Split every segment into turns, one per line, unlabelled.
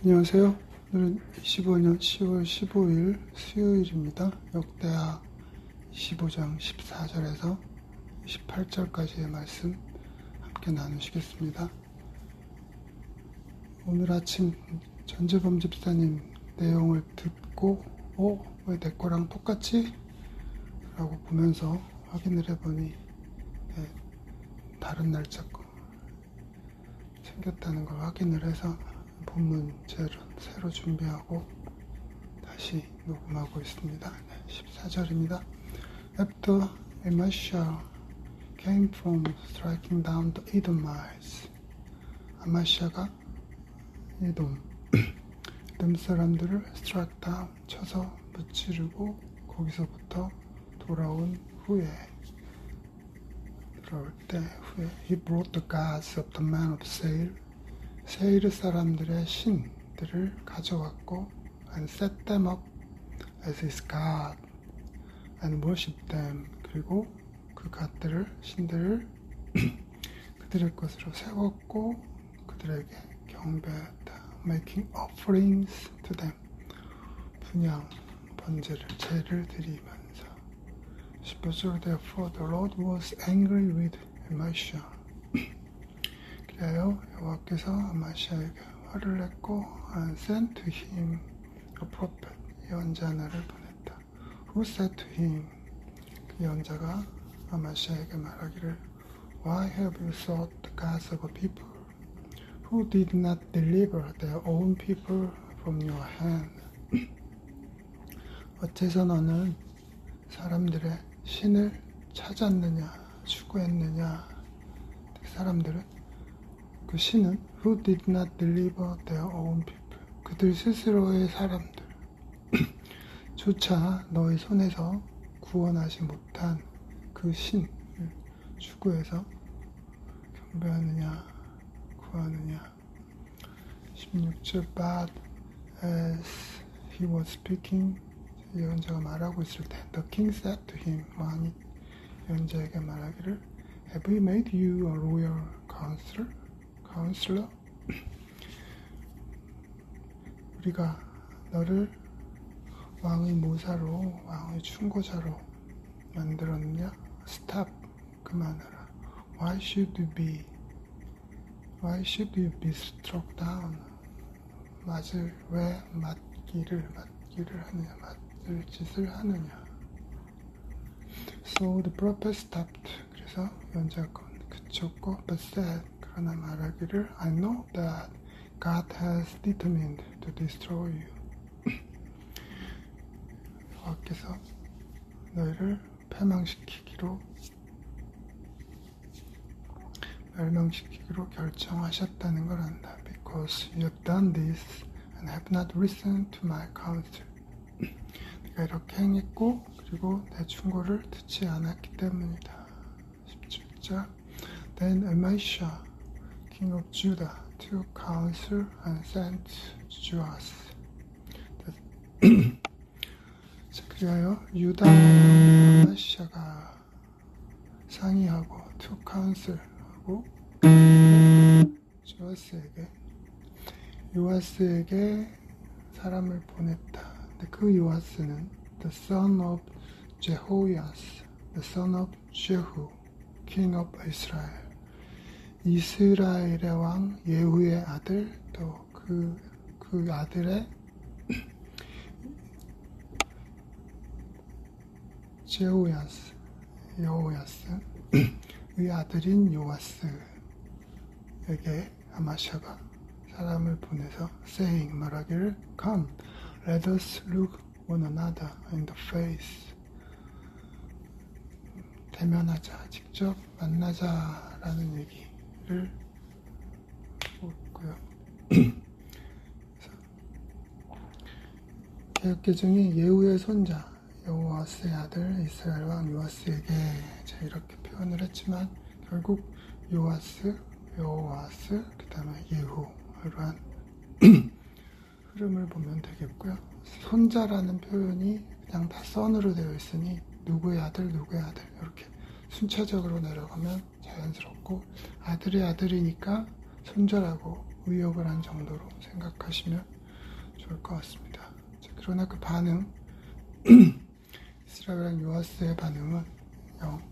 안녕하세요. 오늘은 25년 10월 15일 수요일입니다. 역대하 25장 14절에서 28절까지의 말씀 함께 나누시겠습니다. 오늘 아침 전재범 집사님 내용을 듣고 왜 내 거랑 똑같지? 라고 보면서 확인을 해보니 다른 날짜 거 생겼다는 걸 확인을 해서 본문 새로 준비하고 다시 녹음하고 있습니다. 14절입니다. After Elisha came from striking down the Edomites, 아마시아가 에돔 사람들을 strike down 쳐서 무찌르고 거기서부터 돌아올 때 he brought the gods of the men of 세일 사람들의 신들을 가져왔고 and set them up as his god and worship them. 그리고 그 신들을 그들의 것으로 세웠고 그들에게 경배했다. making offerings to them. 분향, 번제를, 제를 드리면서 15절 Therefore the Lord was angry with Elisha. 그래요 여호와께서 아마시아에게 화를 냈고 and sent to him a prophet, 예언자 하나를 보냈다. Who said to him, 그 예언자가 아마시아에게 말하기를 Why have you sought the gods of a people who did not deliver their own people from your hand? 어째서 너는 사람들의 신을 찾았느냐, 추구했느냐? 사람들은 그 신은 who did not deliver their own people, 그들 스스로의 사람들 조차 너의 손에서 구원하지 못한 그 신을 추구해서 경배하느냐, 구하느냐. 16절 But as he was speaking, 예언자가 말하고 있을 때 The king said to him, 왕이 예언자에게 말하기를 Have we made you a royal counselor? 우리가 너를 왕의 모사로, 왕의 충고자로 만들었느냐? Stop, 그만하라. Why should you be struck down? 왜 맞기를 하느냐, 맞을 짓을 하느냐? So the prophet stopped. 그래서 예언자가 그쳤고, but said, 그러나 말하기를 I know that God has determined to destroy you. 여호와께서 너희를 멸망시키기로 결정하셨다는 걸 안다. Because you have done this and have not listened to my counsel. 네가 이렇게 행했고 그리고 내 충고를 듣지 않았기 때문이다. 17절 Then Elisha, king of Judah, took counsel and sent Joas. 그리하여 유다 아마시아가 상의하고 took counsel 하고 요아스에게 사람을 보냈다. 근데 그 요아스는 the son of Jehoias, the son of Jehu, king of Israel. 이스라엘의 왕 예후의 아들, 또 그 아들의 여호야스 의 아들인 요아스에게 아마시아가 사람을 보내서 saying, 말하기를 Come, let us look one another in the face. 대면하자, 직접 만나자라는 얘기를 하고 있고요. 개역개정이 예후의 손자 여호아스의 아들 이스라엘 왕 요아스에게 이렇게 표현을 했지만 결국 여호아스, 그 다음에 예후 이러한 흐름을 보면 되겠고요. 손자라는 표현이 그냥 다 son으로 되어 있으니 누구의 아들 이렇게 순차적으로 내려가면 자연스럽고 아들의 아들이니까 손자라고 의역을 한 정도로 생각하시면 좋을 것 같습니다. 자, 그러나 그 반응, 이스라엘랑 요아스의 반응은 영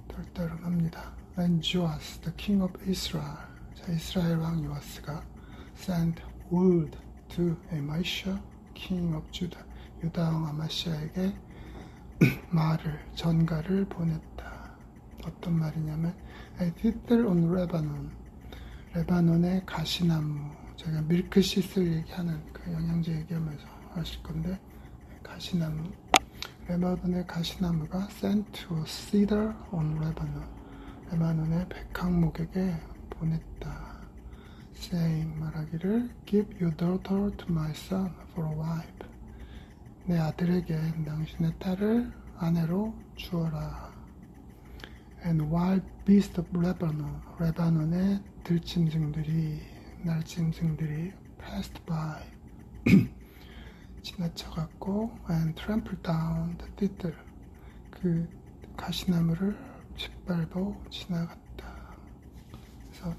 떨떠름합니다. And Joas, the king of Israel, 자, 이스라엘 왕 요아스가 sent word to Elisha, king of Judah, 유다 왕 아마시아에게 말을, 전가를 보냈다. 어떤 말이냐면 I thither on Lebanon, 레바논의 가시나무, 제가 밀크시스를 얘기하는 그 영양제 얘기하면서 하실 건데, 가시나무, 레바논의 가시나무가 sent to cedar on Lebanon, 레바논의 백항목에게 보냈다. saying, 말하기를 give your daughter to my son for a wife, 내 아들에게 당신의 딸을 아내로 주어라. And wild beast of Lebanon, 레바논의 들짐승들이, 날짐승들이 passed by, 지나쳐갔고, and trampled down the thither, 그 가시나무를 짓밟아 지나갔다. 그래서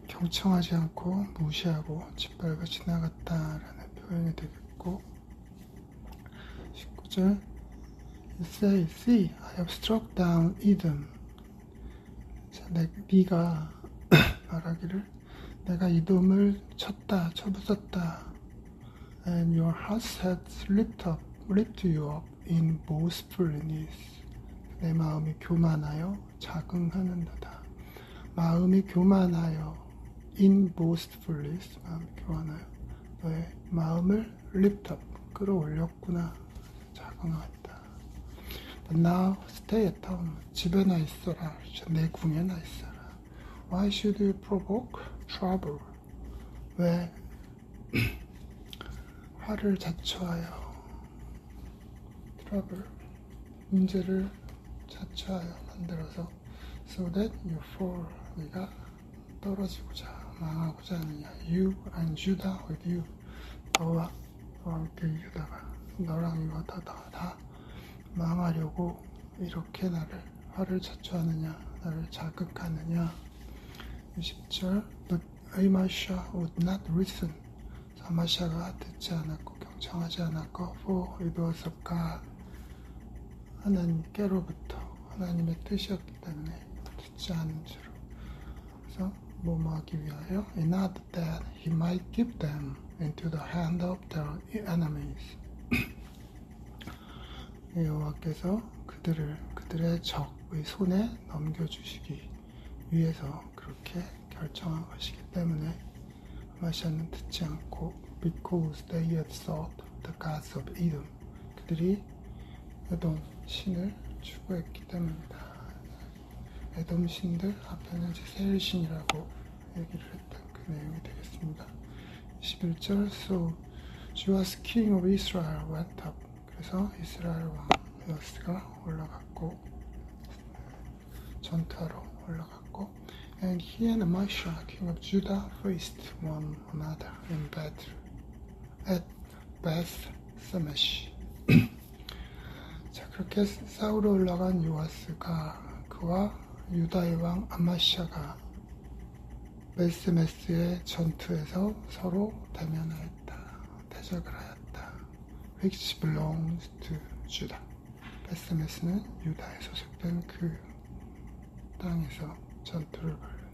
경청하지 않고 무시하고 짓밟아 지나갔다라는 표현이 되겠고, 19절 You say, see, I have struck down Edom. 자, 네가 말하기를 내가 이돔을 쳤다, 쳐부쉈다. And your house has lift you up in boastfulness. 내 마음이 교만하여 자긍하는도다. 마음이 교만하여 in boastfulness, 마음이 교만하여 너의 마음을 lift up, 끌어올렸구나, 자긍하였다. But now stay at home, 집에나 있어라, 내 궁에나 있어라. Why should you provoke trouble? 왜 화를 자초하여, trouble, 문제를 자초하여 만들어서 so that you fall, 네가 떨어지고자, 망하고자 하느냐. You and Judah with you, 너와 함께 유다가, 너랑 유다 다 망하려고 이렇게 나를 화를 자초하느냐, 나를 자극하느냐. 20절 But Elisha would not listen. 아마샤가 듣지 않았고 경청하지 않았고 for it was of God, 하나님께로부터 하나님의 뜻이었기 때문에 듣지 않은 채로, 그래서 뭐하기 위하여 in order that he might give them into the hand of their enemies. 여호와께서 그들의 적의 손에 넘겨주시기 위해서 그렇게 결정한 것이기 때문에 아마시아는 듣지 않고 because they had sought the gods of Edom, 그들이 에돔 신을 추구했기 때문이다. 에돔 신들 앞에는 이제 세일 신이라고 얘기를 했던 그 내용이 되겠습니다. 21절 So Joas king of Israel went up, 그래서 이스라엘 왕 요아스가 올라갔고 전투하러 올라갔고 And he and Elisha king of Judah faced one another in battle at Beth Shemesh. 자, 그렇게 싸우러 올라간 요아스가 그와 유다의 왕 아마시아가 베스메스의 전투에서 서로 대면하였다, 대적을 하였다. Which belongs to Judah. 베스메스는 유다에 소속된 그 땅에서 전투를 벌였다.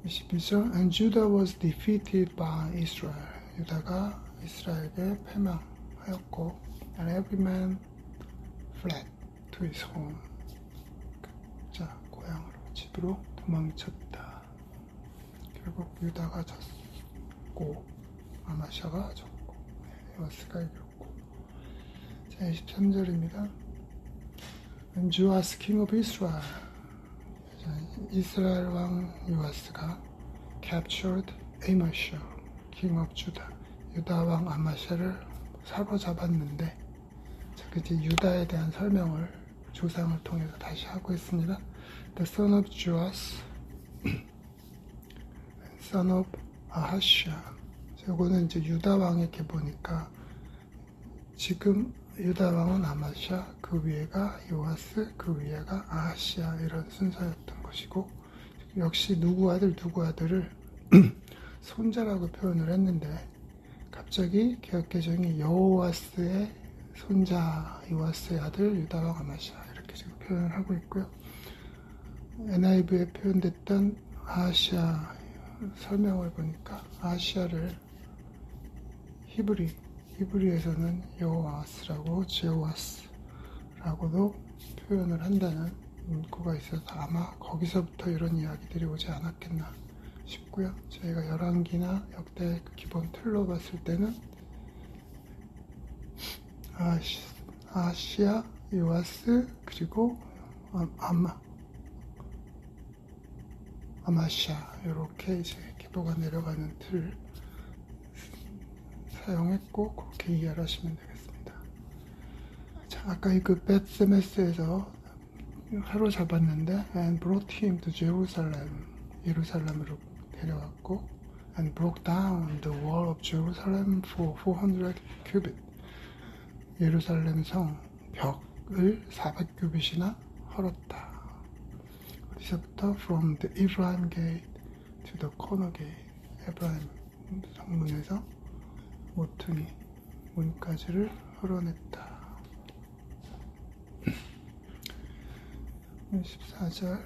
22절 And Judah was defeated by Israel. 유다가 이스라엘에게 패망하였고 And every man fled to his home. 자, 고향으로, 집으로 도망쳤다. 결국 유다가 졌고 아마샤가 졌고 요아스가 이겼고. 자, 23절입니다. And Joas king of Israel, 이스라엘 왕 요아스가 captured Elisha king of Judah, 유다 왕 아마샤를 사로잡았는데, 자, 이제 유다에 대한 설명을 조상을 통해서 다시 하고 있습니다. The son of Joas, son of Ahashia. 이거는 이제 유다 왕에게 보니까 지금 유다 왕은 아마샤, 그 위에가 요아스, 그 위에가 아하시아, 이런 순서였던 것이고, 역시 누구 아들을 손자라고 표현을 했는데 갑자기 개역개정이 여호와스의 손자, 요아스의 아들 유다왕 아마시아 이렇게 지금 표현을 하고 있고요. NIV에 표현됐던 아하시아 설명을 보니까 아하시아를 히브리에서는 여호와스라고 제호와스라고도 표현을 한다는 문구가 있어서 아마 거기서부터 이런 이야기들이 오지 않았겠나 싶고요. 저희가 열왕기나 역대 그 기본 틀로 봤을 때는 아시아, 요아스, 그리고 아마시아 이렇게 이제 기도가 내려가는 틀을 사용했고 그렇게 이해를 하시면 되겠습니다. 자, 아까 그 벳세메스에서 하루 잡았는데 and brought him to Jerusalem 예루살렘으로 데려왔고 and broke down the wall of Jerusalem for 400 cubit 예루살렘 성 벽을 400규빗이나 헐었다. 어디서부터? From the Ephraim gate to the corner gate 에브라임 성문에서 모퉁이 문까지를 헐어냈다. 14절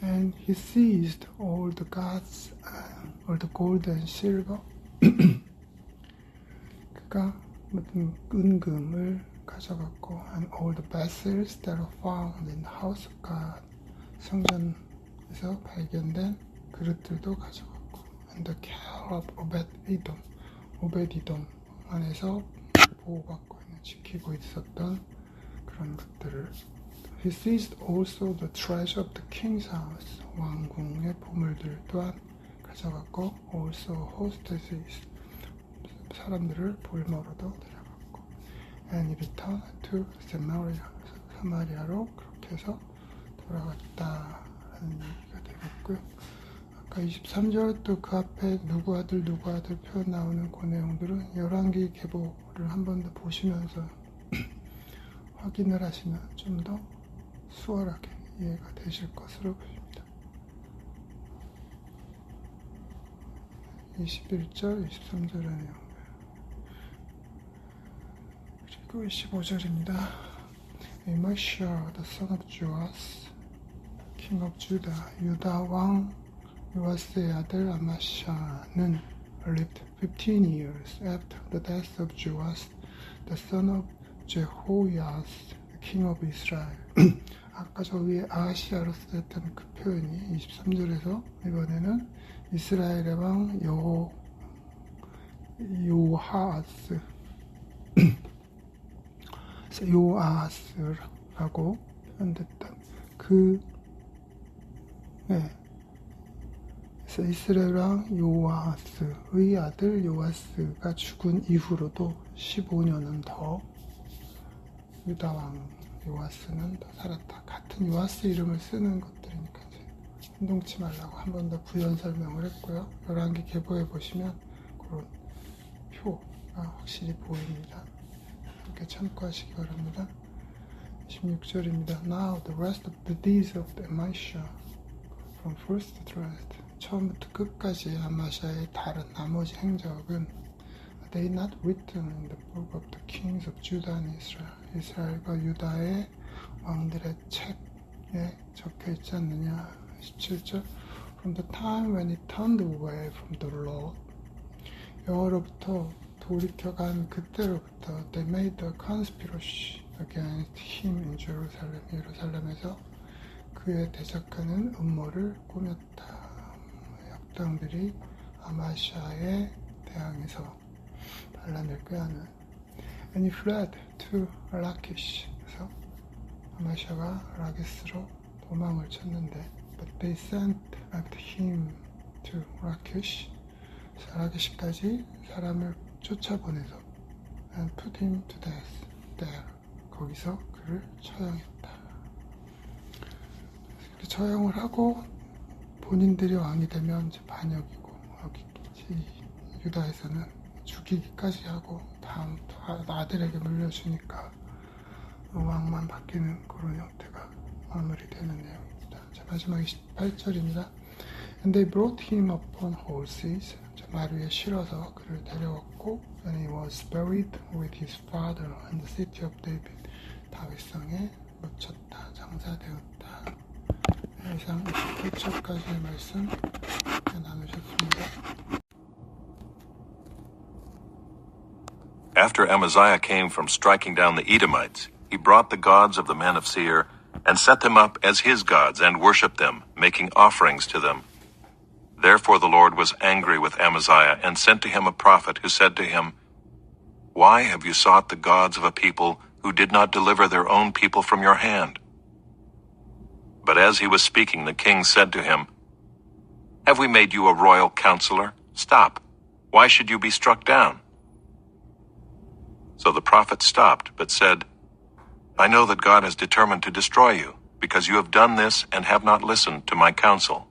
And he seized all the gods, all the gold and silver 그가 모든 은금을 가져갔고 and all the vessels that are found in the house of God 성전에서 발견된 그릇들도 가져갔고 and the care of 오벳이돔 안에서 보호받고 있는 지키고 있었던 그런 것들을 He seized also the treasure of the king's house 왕궁의 보물들 또한 가져갔고 also hostesses 사람들을 볼모로도 데려갔고 and he returned to 사마리아로 그렇게 해서 돌아갔다라는 얘기가 되겠고요. 아까 23절 또 그 앞에 누구 아들 표현 나오는 그 내용들은 열왕기 계보를 한 번 더 보시면서 확인을 하시면 좀 더 수월하게 이해가 되실 것으로 보입니다. 21절, 23절의 내용 그리고 25절입니다. Elisha, the son of Joas, king of Judah, 유다 왕 요아스의 아들 아마샤는 lived 15 years after the death of Joas, the son of Jehoias, king of Israel. 아까 저 위에 아하시아로서 했던 그 표현이 23절에서 이번에는 이스라엘의 왕 요아스라고 표현됐던 그래서 이스라엘 왕 요아스의 아들 요아스가 죽은 이후로도 15년은 더 유다 왕 요아스는 더 살았다. 같은 요아스 이름을 쓰는 것들이니까 혼동치 말라고 한 번 더 부연 설명을 했고요. 열왕기 계보에 보시면 그런 표가 확실히 보입니다. 이렇게 참고하시기 바랍니다. 16절입니다. Now the rest of the deeds of Elisha from first to last 처음부터 끝까지 아마샤의 다른 나머지 행적은 They not written in the book of the kings of Judah and Israel 이스라엘과 유다의 왕들의 책에 적혀 있지 않느냐. 17절 From the time when he turned away from the Lord 여호로부터 돌이켜간 그때로부터 They made a conspiracy against him in Jerusalem 예루살렘에서 그에 대적하는 음모를 꾸몄다. 역당들이 아마샤에 대항해서 반란을 꾀하는 And he fled to 라키시 그래서 아마샤가 라기스로 도망을 쳤는데 But they sent after him to 라키시 라키시까지 사람을 쫓아보내서 And put him to death there 거기서 그를 처형했다. 이렇게 처형을 하고 본인들이 왕이 되면 이제 반역이고 여기 유다에서는 죽이기까지 하고 다음 아들에게 물려주니까 왕만 바뀌는 그런 형태가 마무리되는 내용입니다. 자, 마지막 28절입니다. And they brought him upon horses. 말 위에 실어서 그를 데려왔고, and he was buried with his father in the city of David. 다윗성에 묻혔다, 장사되었다. 이상 28절까지의 말씀 나누셨습니다.
After Amaziah came from striking down the Edomites, he brought the gods of the men of Seir and set them up as his gods and worshipped them, making offerings to them. Therefore the Lord was angry with Amaziah and sent to him a prophet who said to him, Why have you sought the gods of a people who did not deliver their own people from your hand? But as he was speaking, the king said to him, Have we made you a royal counselor? Stop. Why should you be struck down? So the prophet stopped, but said, I know that God has determined to destroy you, because you have done this and have not listened to my counsel.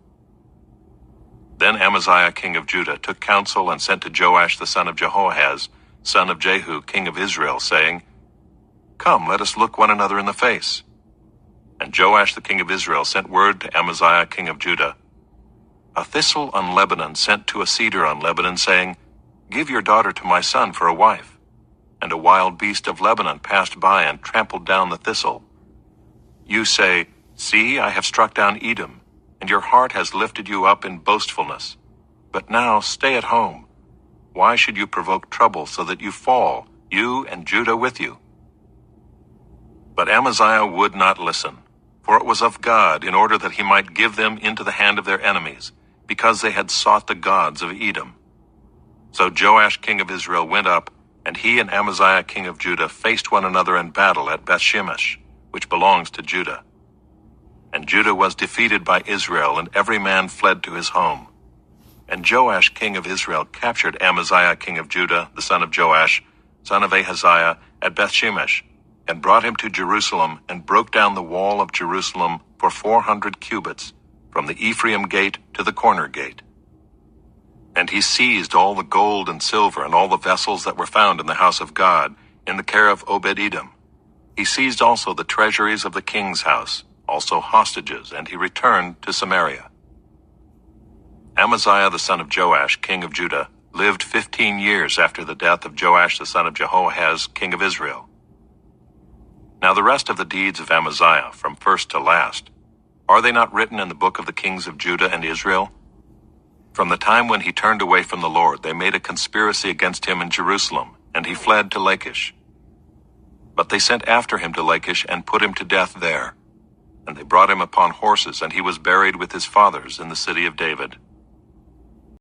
Then Amaziah king of Judah took counsel and sent to Joash the son of Jehoahaz, son of Jehu, king of Israel, saying, Come, let us look one another in the face. And Joash the king of Israel sent word to Amaziah king of Judah, A thistle on Lebanon sent to a cedar on Lebanon, saying, Give your daughter to my son for a wife. And a wild beast of Lebanon passed by and trampled down the thistle. You say, See, I have struck down Edom, and your heart has lifted you up in boastfulness. But now stay at home. Why should you provoke trouble so that you fall, you and Judah with you? But Amaziah would not listen, for it was of God, in order that he might give them into the hand of their enemies, because they had sought the gods of Edom. So Joash king of Israel went up, and he and Amaziah king of Judah faced one another in battle at Bethshemesh, which belongs to Judah. And Judah was defeated by Israel, and every man fled to his home. And Joash king of Israel captured Amaziah king of Judah, the son of Joash, son of Ahaziah, at Bethshemesh, and brought him to Jerusalem, and broke down the wall of Jerusalem for 400 cubits, from the Ephraim gate to the corner gate. And he seized all the gold and silver and all the vessels that were found in the house of God, in the care of Obed-Edom. He seized also the treasuries of the king's house, also hostages, and he returned to Samaria. Amaziah the son of Joash, king of Judah, lived 15 years after the death of Joash the son of Jehoahaz, king of Israel. Now the rest of the deeds of Amaziah, from first to last, are they not written in the book of the kings of Judah and Israel? From the time when he turned away from the Lord, they made a conspiracy against him in Jerusalem, and he fled to Lachish. But they sent after him to Lachish and put him to death there. And they brought him upon horses, and he was buried with his fathers in the city of David.